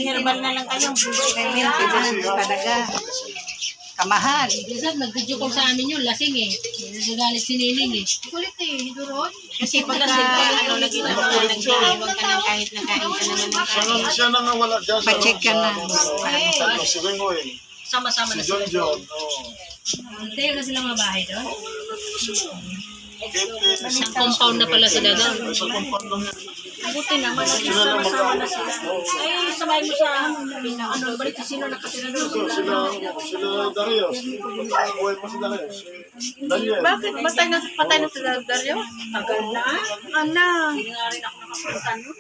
Herbal na lang kayong talaga. Kamahal. Minsan, nag-video call sa amin yun, lasing eh. Nagagalit si Nining eh. Kulit eh, Doron. Kasi pag ano lagi na nag-iiwan ka ng kahit nakain ka naman ng kain. Siya na nga wala dyan. Pa-check ka na. Si Ringoy. Sama-sama Si na John sila. John. Tayo na silang mga bahay doon. Kete. Isang compound na pala sila doon. Sa compound lang yan. Buti naman, Sila lang sama-sama na magkakaroon. sila. Ay, sabay mo sa, ano, balik sino nakatira doon. Sila Darius. Buhay pa si Darius. Daniel. Bakit? Patay na sila, Dario? Tagal na. Ana. Hindi nga rin ako nakapunta nun.